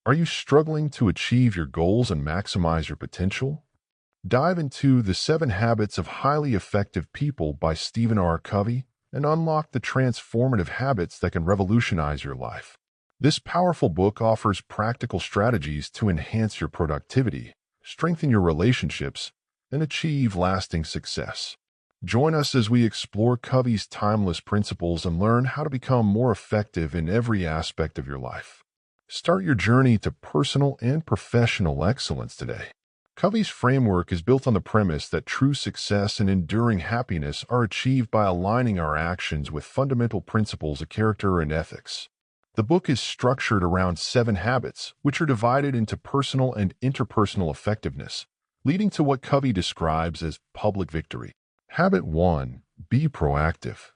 Are you struggling to achieve your goals and maximize your potential? Dive into The 7 Habits of Highly Effective People by Stephen R. Covey and unlock the transformative habits that can revolutionize your life. This powerful book offers practical strategies to enhance your productivity, strengthen your relationships, and achieve lasting success. Join us as we explore Covey's timeless principles and learn how to become more effective in every aspect of your life. Start your journey to personal and professional excellence today. Covey's framework is built on the premise that true success and enduring happiness are achieved by aligning our actions with fundamental principles of character and ethics. The book is structured around 7 habits, which are divided into personal and interpersonal effectiveness, leading to what Covey describes as public victory. Habit 1. Be proactive.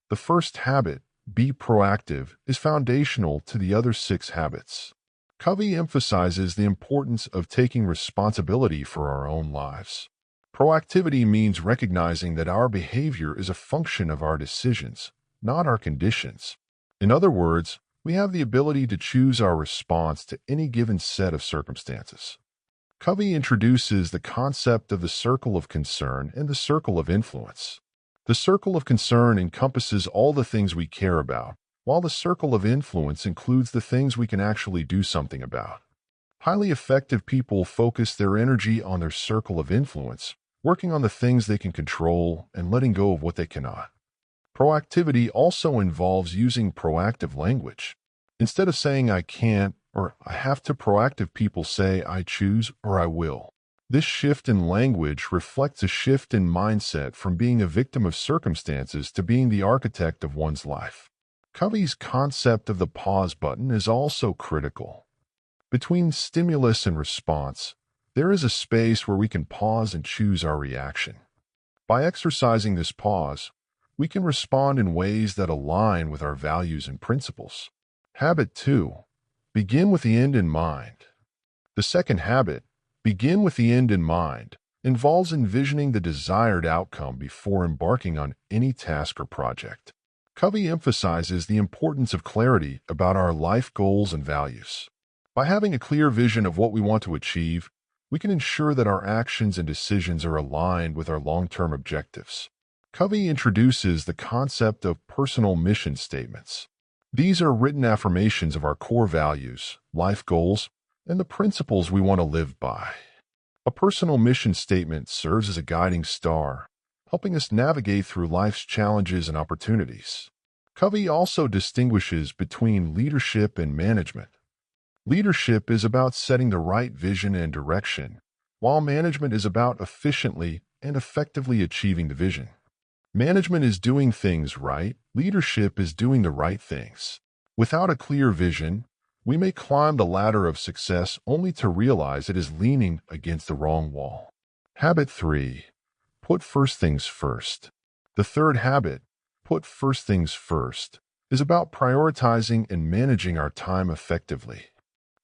The first habit, be proactive, is foundational to the other 6 habits. Covey emphasizes the importance of taking responsibility for our own lives. Proactivity means recognizing that our behavior is a function of our decisions, not our conditions. In other words, we have the ability to choose our response to any given set of circumstances. Covey introduces the concept of the circle of concern and the circle of influence. The circle of concern encompasses all the things we care about, while the circle of influence includes the things we can actually do something about. Highly effective people focus their energy on their circle of influence, working on the things they can control and letting go of what they cannot. Proactivity also involves using proactive language. Instead of saying I can't or I have to, proactive people say I choose or I will. This shift in language reflects a shift in mindset from being a victim of circumstances to being the architect of one's life. Covey's concept of the pause button is also critical. Between stimulus and response, there is a space where we can pause and choose our reaction. By exercising this pause, we can respond in ways that align with our values and principles. Habit 2. Begin with the end in mind. The second habit, begin with the end in mind, involves envisioning the desired outcome before embarking on any task or project. Covey emphasizes the importance of clarity about our life goals and values. By having a clear vision of what we want to achieve, we can ensure that our actions and decisions are aligned with our long-term objectives. Covey introduces the concept of personal mission statements. These are written affirmations of our core values, life goals, and the principles we want to live by. A personal mission statement serves as a guiding star, helping us navigate through life's challenges and opportunities. Covey also distinguishes between leadership and management. Leadership is about setting the right vision and direction, while management is about efficiently and effectively achieving the vision. Management is doing things right, leadership is doing the right things. Without a clear vision, we may climb the ladder of success only to realize it is leaning against the wrong wall. Habit 3. Put first things first. The third habit, put first things first, is about prioritizing and managing our time effectively.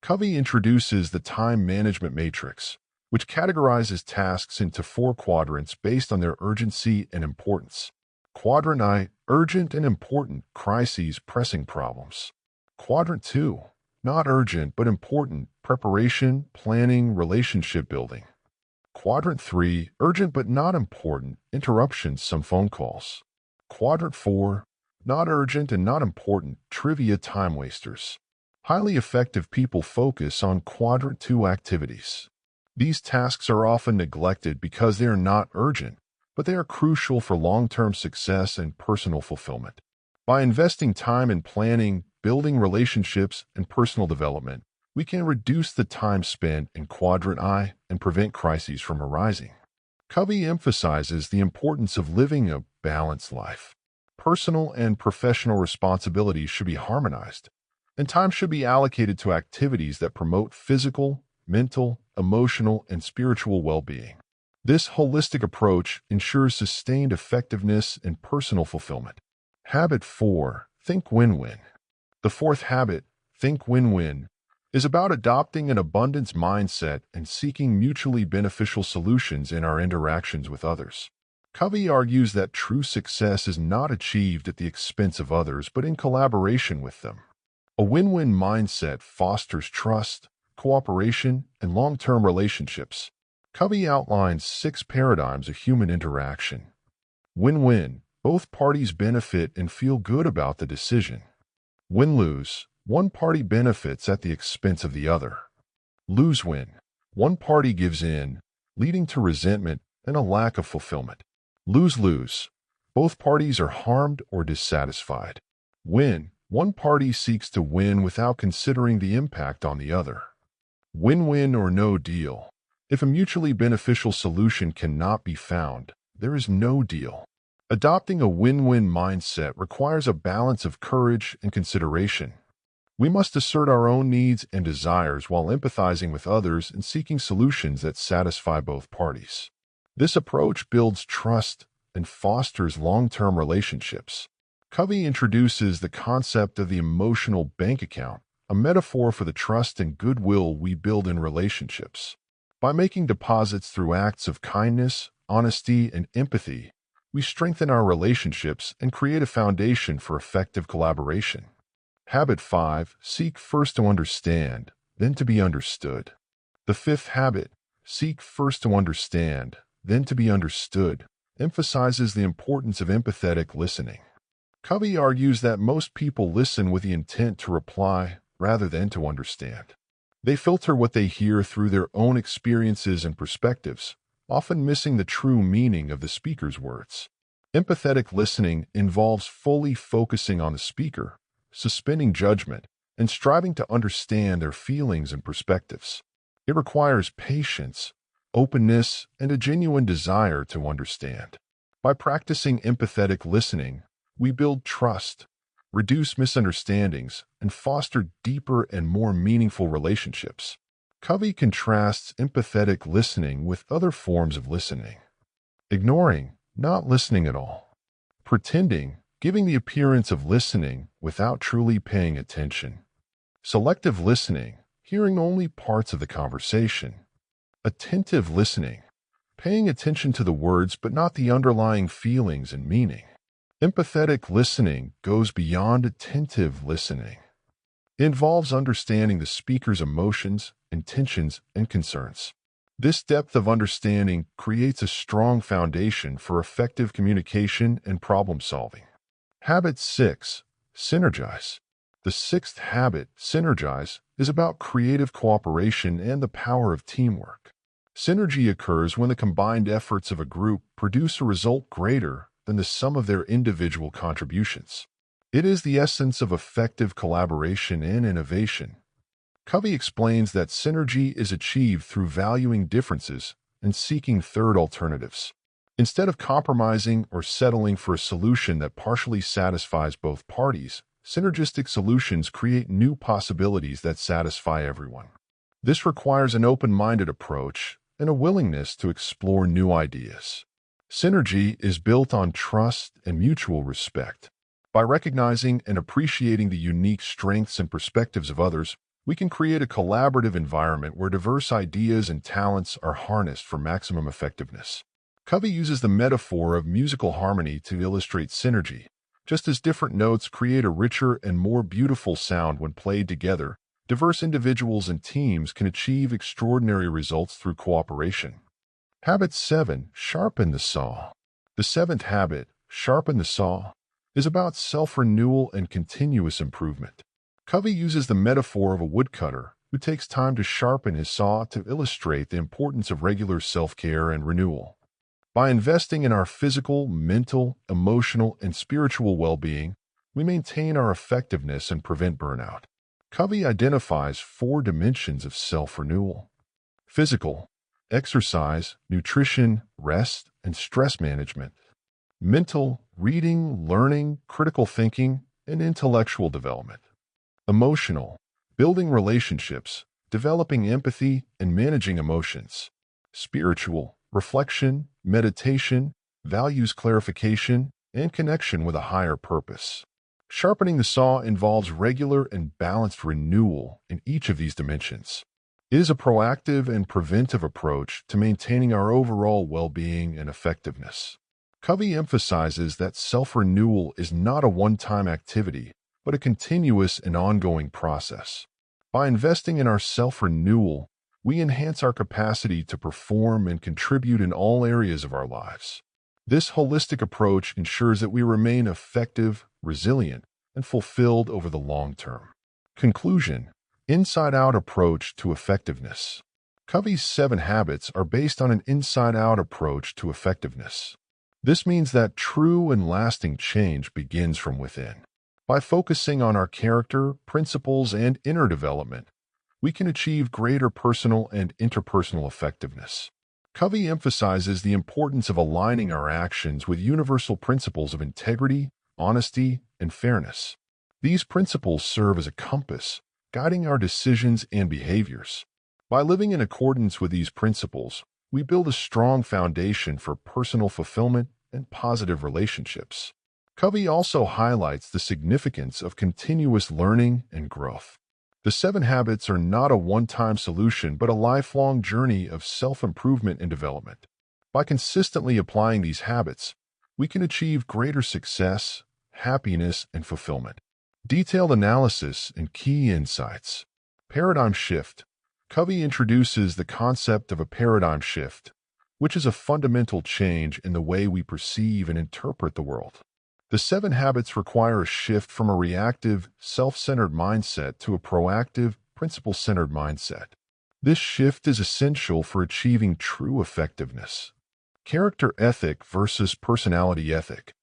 Covey introduces the time management matrix, which categorizes tasks into 4 quadrants based on their urgency and importance. Quadrant I, urgent and important, crises, pressing problems. Quadrant 2, not urgent but important, preparation, planning, relationship building. Quadrant 3, urgent but not important, interruptions, some phone calls. Quadrant 4, not urgent and not important, trivia, time wasters. Highly effective people focus on Quadrant 2 activities. These tasks are often neglected because they are not urgent, but they are crucial for long-term success and personal fulfillment. By investing time in planning, building relationships, and personal development, we can reduce the time spent in Quadrant I and prevent crises from arising. Covey emphasizes the importance of living a balanced life. Personal and professional responsibilities should be harmonized, and time should be allocated to activities that promote physical, mental, emotional, and spiritual well-being. This holistic approach ensures sustained effectiveness and personal fulfillment. Habit 4. Think win-win. The fourth habit, think win-win, is about adopting an abundance mindset and seeking mutually beneficial solutions in our interactions with others. Covey argues that true success is not achieved at the expense of others, but in collaboration with them. A win-win mindset fosters trust, cooperation, and long-term relationships. Covey outlines 6 paradigms of human interaction. Win-win. Both parties benefit and feel good about the decision. Win-lose. One party benefits at the expense of the other. Lose-win. One party gives in, leading to resentment and a lack of fulfillment. Lose-lose. Both parties are harmed or dissatisfied. Win. One party seeks to win without considering the impact on the other. Win-win or no deal. If a mutually beneficial solution cannot be found, there is no deal. Adopting a win-win mindset requires a balance of courage and consideration. We must assert our own needs and desires while empathizing with others and seeking solutions that satisfy both parties. This approach builds trust and fosters long-term relationships. Covey introduces the concept of the emotional bank account, a metaphor for the trust and goodwill we build in relationships. By making deposits through acts of kindness, honesty, and empathy, we strengthen our relationships and create a foundation for effective collaboration. Habit 5. Seek first to understand, then to be understood. The 5th habit, seek first to understand, then to be understood, emphasizes the importance of empathetic listening. Covey argues that most people listen with the intent to reply rather than to understand. They filter what they hear through their own experiences and perspectives, often missing the true meaning of the speaker's words. Empathetic listening involves fully focusing on the speaker, suspending judgment, and striving to understand their feelings and perspectives. It requires patience, openness, and a genuine desire to understand. By practicing empathetic listening, we build trust, reduce misunderstandings, and foster deeper and more meaningful relationships. Covey contrasts empathetic listening with other forms of listening. Ignoring, not listening at all. Pretending, giving the appearance of listening without truly paying attention. Selective listening, hearing only parts of the conversation. Attentive listening, paying attention to the words but not the underlying feelings and meaning. Empathetic listening goes beyond attentive listening. It involves understanding the speaker's emotions, intentions, and concerns. This depth of understanding creates a strong foundation for effective communication and problem-solving. Habit 6. Synergize. The 6th habit, synergize, is about creative cooperation and the power of teamwork. Synergy occurs when the combined efforts of a group produce a result greater than the sum of their individual contributions. It is the essence of effective collaboration and innovation. Covey explains that synergy is achieved through valuing differences and seeking third alternatives. Instead of compromising or settling for a solution that partially satisfies both parties, synergistic solutions create new possibilities that satisfy everyone. This requires an open-minded approach and a willingness to explore new ideas. Synergy is built on trust and mutual respect. By recognizing and appreciating the unique strengths and perspectives of others, we can create a collaborative environment where diverse ideas and talents are harnessed for maximum effectiveness. Covey uses the metaphor of musical harmony to illustrate synergy. Just as different notes create a richer and more beautiful sound when played together, diverse individuals and teams can achieve extraordinary results through cooperation. Habit 7. Sharpen the saw. The 7th habit, sharpen the saw, is about self-renewal and continuous improvement. Covey uses the metaphor of a woodcutter who takes time to sharpen his saw to illustrate the importance of regular self-care and renewal. By investing in our physical, mental, emotional, and spiritual well-being, we maintain our effectiveness and prevent burnout. Covey identifies 4 dimensions of self-renewal: physical, exercise, nutrition, rest, and stress management; mental, reading, learning, critical thinking, and intellectual development; emotional, building relationships, developing empathy, and managing emotions; spiritual, reflection, meditation, values clarification, and connection with a higher purpose. Sharpening the saw involves regular and balanced renewal in each of these dimensions. It is a proactive and preventive approach to maintaining our overall well-being and effectiveness. Covey emphasizes that self-renewal is not a one-time activity, but a continuous and ongoing process. By investing in our self-renewal, we enhance our capacity to perform and contribute in all areas of our lives. This holistic approach ensures that we remain effective, resilient, and fulfilled over the long term. Conclusion: inside-out approach to effectiveness. Covey's 7 habits are based on an inside-out approach to effectiveness. This means that true and lasting change begins from within. By focusing on our character, principles, and inner development, we can achieve greater personal and interpersonal effectiveness. Covey emphasizes the importance of aligning our actions with universal principles of integrity, honesty, and fairness. These principles serve as a compass, guiding our decisions and behaviors. By living in accordance with these principles, we build a strong foundation for personal fulfillment and positive relationships. Covey also highlights the significance of continuous learning and growth. The 7 habits are not a one-time solution but a lifelong journey of self-improvement and development. By consistently applying these habits, we can achieve greater success, happiness, and fulfillment. Detailed analysis and key insights. Paradigm shift. Covey introduces the concept of a paradigm shift, which is a fundamental change in the way we perceive and interpret the world. The 7 habits require a shift from a reactive, self-centered mindset to a proactive, principle-centered mindset. This shift is essential for achieving true effectiveness. Character ethic versus personality ethic.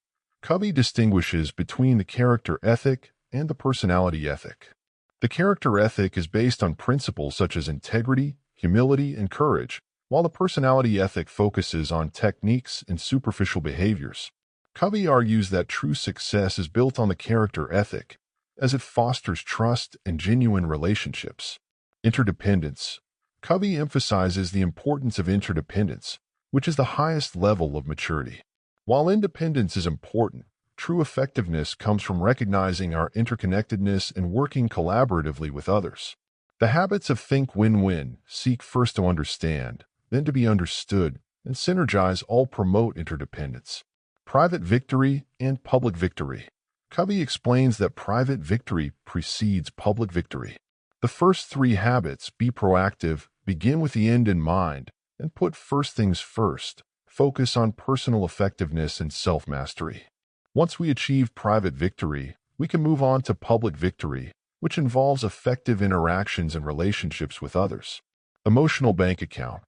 Covey distinguishes between the character ethic and the personality ethic. The character ethic is based on principles such as integrity, humility, and courage, while the personality ethic focuses on techniques and superficial behaviors. Covey argues that true success is built on the character ethic, as it fosters trust and genuine relationships. Interdependence. Covey emphasizes the importance of interdependence, which is the highest level of maturity. While independence is important, true effectiveness comes from recognizing our interconnectedness and working collaboratively with others. The habits of think win-win, seek first to understand, then to be understood, and synergize all promote interdependence. Private victory and public victory. Covey explains that private victory precedes public victory. The first 3 habits, be proactive, begin with the end in mind, and put first things first, focus on personal effectiveness and self-mastery. Once we achieve private victory, we can move on to public victory, which involves effective interactions and relationships with others. Emotional bank account.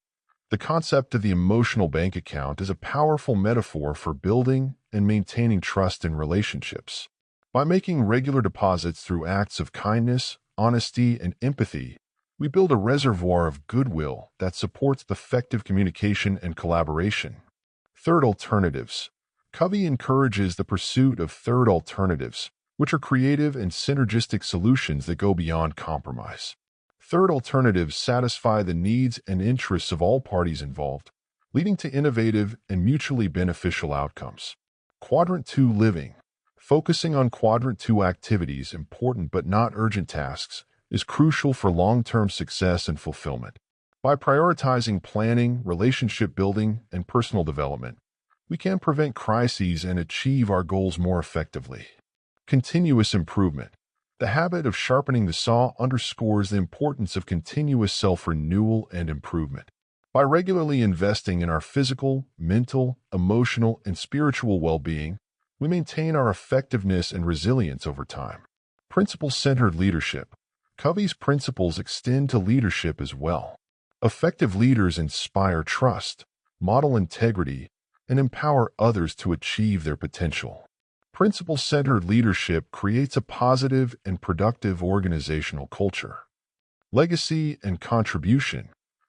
The concept of the emotional bank account is a powerful metaphor for building and maintaining trust in relationships. By making regular deposits through acts of kindness, honesty, and empathy, we build a reservoir of goodwill that supports effective communication and collaboration. Third alternatives. Covey encourages the pursuit of third alternatives, which are creative and synergistic solutions that go beyond compromise. Third alternatives satisfy the needs and interests of all parties involved, leading to innovative and mutually beneficial outcomes. Quadrant 2 living. Focusing on Quadrant 2 activities, important but not urgent tasks, is crucial for long-term success and fulfillment. By prioritizing planning, relationship building, and personal development, we can prevent crises and achieve our goals more effectively. Continuous improvement. The habit of sharpening the saw underscores the importance of continuous self-renewal and improvement. By regularly investing in our physical, mental, emotional, and spiritual well-being, we maintain our effectiveness and resilience over time. Principle-centered leadership. Covey's principles extend to leadership as well. Effective leaders inspire trust, model integrity, and empower others to achieve their potential. Principle-centered leadership creates a positive and productive organizational culture. Legacy and contribution.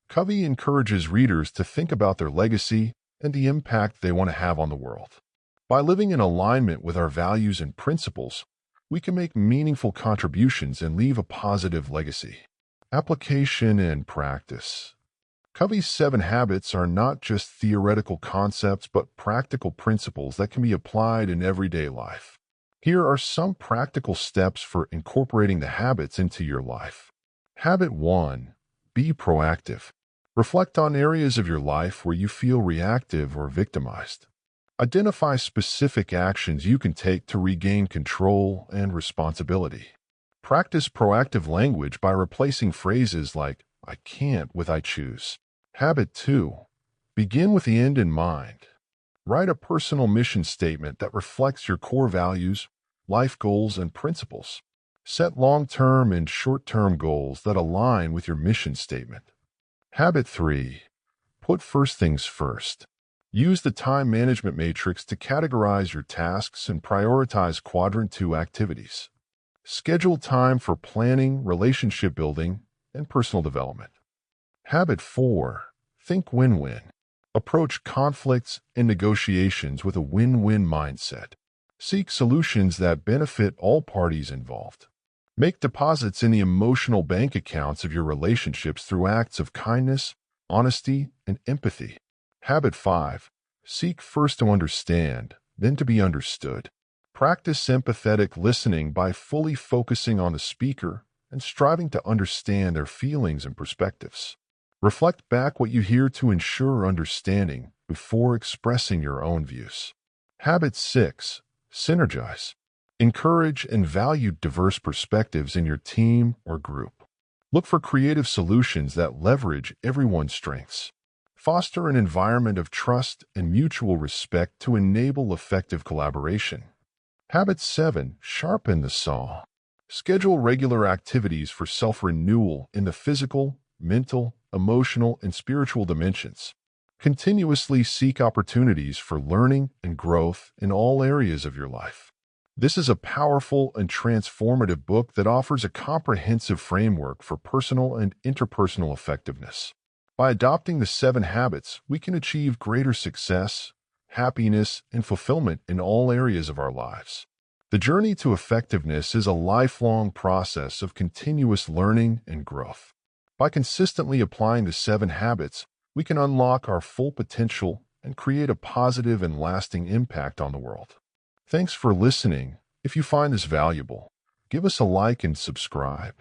Covey encourages readers to think about their legacy and the impact they want to have on the world. By living in alignment with our values and principles, we can make meaningful contributions and leave a positive legacy. Application and practice. Covey's 7 habits are not just theoretical concepts but practical principles that can be applied in everyday life. Here are some practical steps for incorporating the habits into your life. Habit 1. Be proactive. Reflect on areas of your life where you feel reactive or victimized. Identify specific actions you can take to regain control and responsibility. Practice proactive language by replacing phrases like I can't with I choose. Habit 2. Begin with the end in mind. Write a personal mission statement that reflects your core values, life goals, and principles. Set long-term and short-term goals that align with your mission statement. Habit 3. Put first things first. Use the time management matrix to categorize your tasks and prioritize Quadrant 2 activities. Schedule time for planning, relationship building, and personal development. Habit 4. Think win-win. Approach conflicts and negotiations with a win-win mindset. Seek solutions that benefit all parties involved. Make deposits in the emotional bank accounts of your relationships through acts of kindness, honesty, and empathy. Habit 5. Seek first to understand, then to be understood. Practice empathetic listening by fully focusing on the speaker and striving to understand their feelings and perspectives. Reflect back what you hear to ensure understanding before expressing your own views. Habit 6. Synergize. Encourage and value diverse perspectives in your team or group. Look for creative solutions that leverage everyone's strengths. Foster an environment of trust and mutual respect to enable effective collaboration. Habit 7. Sharpen the saw. Schedule regular activities for self-renewal in the physical, mental, emotional, and spiritual dimensions. Continuously seek opportunities for learning and growth in all areas of your life. This is a powerful and transformative book that offers a comprehensive framework for personal and interpersonal effectiveness. By adopting the 7 habits, we can achieve greater success, happiness, and fulfillment in all areas of our lives. The journey to effectiveness is a lifelong process of continuous learning and growth. By consistently applying the 7 habits, we can unlock our full potential and create a positive and lasting impact on the world. Thanks for listening. If you find this valuable, give us a like and subscribe.